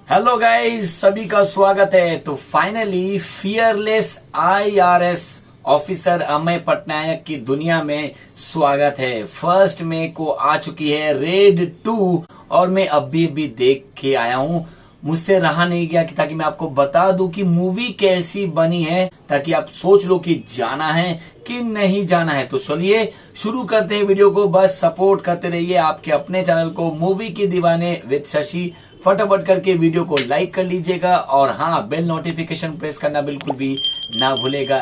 Hello guys, सभी का स्वागत है। तो finally fearless IRS officer Amey Patnaik की दुनिया में स्वागत है। 1 मई को आ चुकी है रेड 2 और मैं अभी देख के आया हूँ। मुझसे रहा नहीं गया कि ताकि मैं आपको बता दूं कि मूवी कैसी बनी है, ताकि आप सोच लो कि जाना है कि नहीं जाना है। तो चलिए शुरू करते हैं वीडियो को। बस सपोर्ट करते रहिए आपके अपने चैनल को मूवी के दीवाने विद शशि। फटाफट करके वीडियो को लाइक कर लीजिएगा और हाँ, बेल नोटिफिकेशन प्रेस करना बिल्कुल भी ना भूलेगा।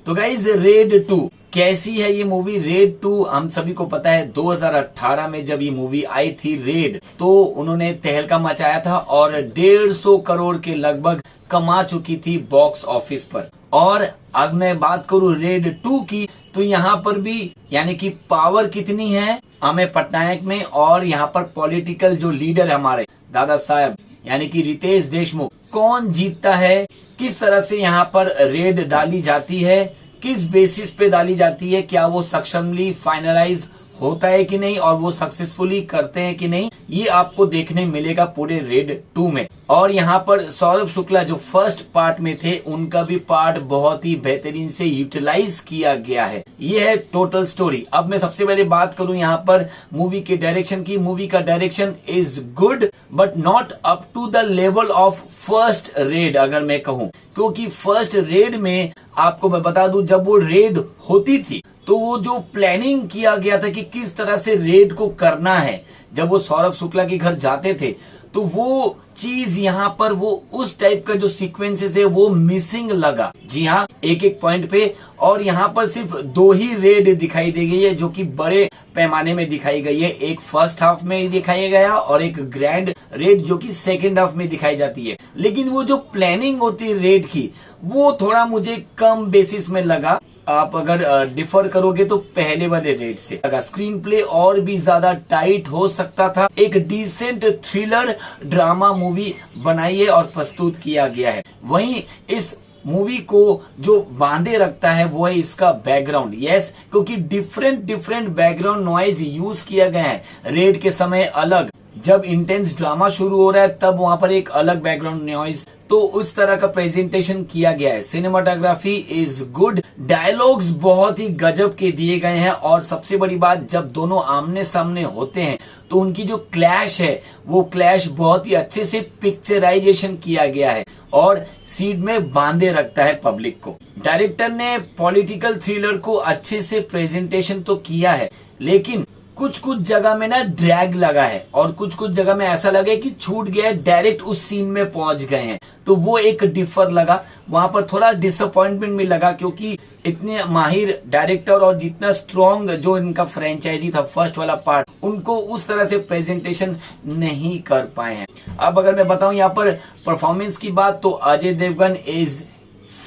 तो गाइज, रेड 2 कैसी है ये मूवी? रेड 2 हम सभी को पता है 2018 में जब ये मूवी आई थी रेड, तो उन्होंने तहलका मचाया था और 150 करोड़ के लगभग कमा चुकी थी बॉक्स ऑफिस पर। और अब मैं बात करूं रेड 2 की, तो यहाँ पर भी यानी कि पावर कितनी है अमेय पटनायक में, और यहाँ पर पॉलिटिकल जो लीडर है हमारे दादा साहब यानी कि रितेश देशमुख, कौन जीतता है, किस तरह से यहाँ पर रेड डाली जाती है, किस बेसिस पे डाली जाती है, क्या वो सक्सेसफुली फाइनलाइज होता है कि नहीं और वो सक्सेसफुली करते हैं कि नहीं, ये आपको देखने मिलेगा पूरे रेड 2 में। और यहाँ पर सौरभ शुक्ला जो फर्स्ट पार्ट में थे, उनका भी पार्ट बहुत ही बेहतरीन से यूटिलाइज किया गया है। ये है टोटल स्टोरी। अब मैं सबसे पहले बात करूं यहाँ पर मूवी के डायरेक्शन की। मूवी का direction is good but not up to the level of first raid अगर मैं कहूं, क्योंकि फर्स्ट रेड में आपको मैं बता दूं, जब वो रेड होती थी तो वो जो प्लानिंग किया गया था कि किस तरह से रेड को करना है, जब वो सौरभ शुक्ला के घर जाते थे, तो वो चीज यहाँ पर वो उस टाइप का जो सीक्वेंसेस है वो मिसिंग लगा। जी हाँ, एक एक पॉइंट पे। और यहाँ पर सिर्फ 2 ही रेड दिखाई दे गई है जो कि बड़े पैमाने में दिखाई गई है। एक फर्स्ट हाफ में दिखाया गया और एक ग्रैंड रेड जो कि सेकेंड हाफ में दिखाई जाती है। लेकिन वो जो प्लानिंग होती है रेड की, वो थोड़ा मुझे कम बेसिस में लगा। आप अगर डिफर करोगे तो पहले वाले रेट से लगा। स्क्रीन प्ले और भी ज्यादा टाइट हो सकता था। एक डिसेंट थ्रिलर ड्रामा मूवी बनाई है और प्रस्तुत किया गया है। वहीं इस मूवी को जो बांधे रखता है वो है इसका बैकग्राउंड। यस, क्योंकि डिफरेंट बैकग्राउंड नॉइज यूज किया गया है। रेड के समय अलग, जब इंटेंस ड्रामा शुरू हो रहा है तब वहां पर एक अलग बैकग्राउंड नॉइज, तो उस तरह का प्रेजेंटेशन किया गया है। सिनेमाटोग्राफी इज गुड, डायलॉग्स बहुत ही गजब के दिए गए हैं। और सबसे बड़ी बात, जब दोनों आमने सामने होते हैं तो उनकी जो क्लैश है वो क्लैश बहुत ही अच्छे से पिक्चराइजेशन किया गया है और सीट में बांधे रखता है पब्लिक को। डायरेक्टर ने पॉलिटिकल थ्रिलर को अच्छे से प्रेजेंटेशन तो किया है, लेकिन कुछ जगह में ना ड्रैग लगा है और कुछ जगह में ऐसा लगा कि छूट गया है, डायरेक्ट उस सीन में पहुंच गए हैं, तो वो एक डिफर लगा। वहां पर थोड़ा डिसअपॉइंटमेंट भी लगा, क्योंकि इतने माहिर डायरेक्टर और जितना स्ट्रॉन्ग जो इनका फ्रेंचाइजी था फर्स्ट वाला पार्ट, उनको उस तरह से प्रेजेंटेशन नहीं कर पाए हैं। अब अगर मैं बताऊं यहाँ पर परफॉर्मेंस की बात, तो Ajay Devgan is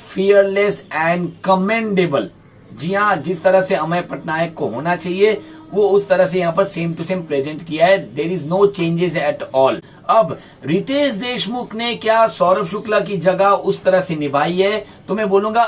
fearless and commendable. जी हाँ, जिस तरह से अमेय पटनायक को होना चाहिए वो उस तरह से यहाँ पर सेम टू सेम प्रेजेंट किया है। There is no changes at all. अब रितेश देशमुख ने क्या सौरभ शुक्ला की जगह उस तरह से निभाई है? तो मैं बोलूंगा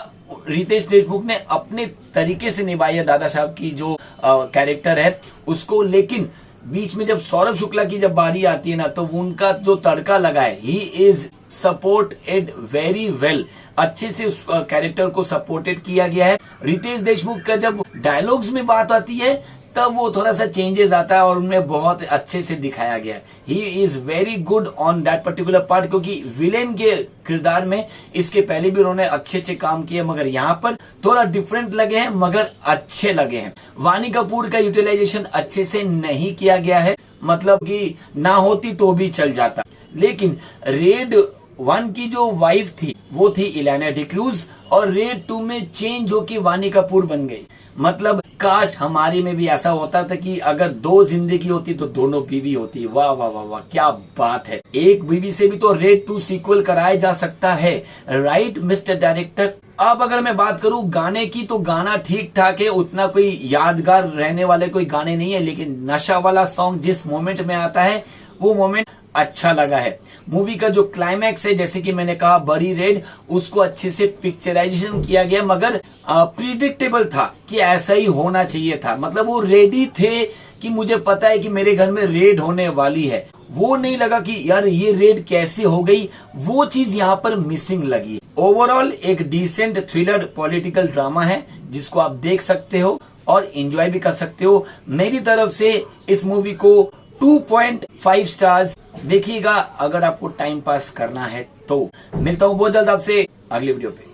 रितेश देशमुख ने अपने तरीके से निभाई है दादा साहब की जो कैरेक्टर है उसको। लेकिन बीच में जब सौरभ शुक्ला की जब बारी आती है ना, तो उनका जो तड़का लगा है, he is supported very well. अच्छे से उस कैरेक्टर को सपोर्टेड किया गया है। रितेश देशमुख का जब डायलॉग्स में बात आती है तब वो थोड़ा सा चेंजेस आता है और उनमें बहुत अच्छे से दिखाया गया है। He is very good on that particular part, क्योंकि विलेन के किरदार में इसके पहले भी उन्होंने अच्छे काम किए, मगर यहाँ पर थोड़ा डिफरेंट लगे हैं, मगर अच्छे लगे हैं। वानी कपूर का यूटिलाइजेशन अच्छे से नहीं किया गया है, मतलब कि ना होती तो भी चल जाता। लेकिन रेड 1 की जो वाइफ थी वो थी इलियाना डिक्रूज, और रेड 2 में चेंज होकर वानी कपूर बन गई। मतलब काश हमारे में भी ऐसा होता था कि अगर 2 जिंदगी होती तो दोनों बीवी होती। वाह वाह वाह वाह, क्या बात है। एक बीवी से भी तो रेड 2 सीक्वल कराया जा सकता है, राइट मिस्टर डायरेक्टर। अब अगर मैं बात करूं गाने की, तो गाना ठीक ठाक है, उतना कोई यादगार रहने वाले कोई गाने नहीं है। लेकिन नशा वाला सॉन्ग जिस मोमेंट में आता है वो मोमेंट अच्छा लगा है। मूवी का जो क्लाइमैक्स है, जैसे कि मैंने कहा बड़ी रेड, उसको अच्छे से पिक्चराइजेशन किया गया, मगर प्रिडिक्टेबल था कि ऐसा ही होना चाहिए था। मतलब वो रेडी थे कि मुझे पता है कि मेरे घर में रेड होने वाली है, वो नहीं लगा कि यार ये रेड कैसे हो गई, वो चीज यहाँ पर मिसिंग लगी। ओवरऑल एक डिसेंट थ्रिलर पॉलिटिकल ड्रामा है जिसको आप देख सकते हो और एंजॉय भी कर सकते हो। मेरी तरफ से इस मूवी को 2.5 स्टार्स। देखिएगा अगर आपको टाइम पास करना है तो। मिलता हूं बहुत जल्द आपसे अगली वीडियो पे।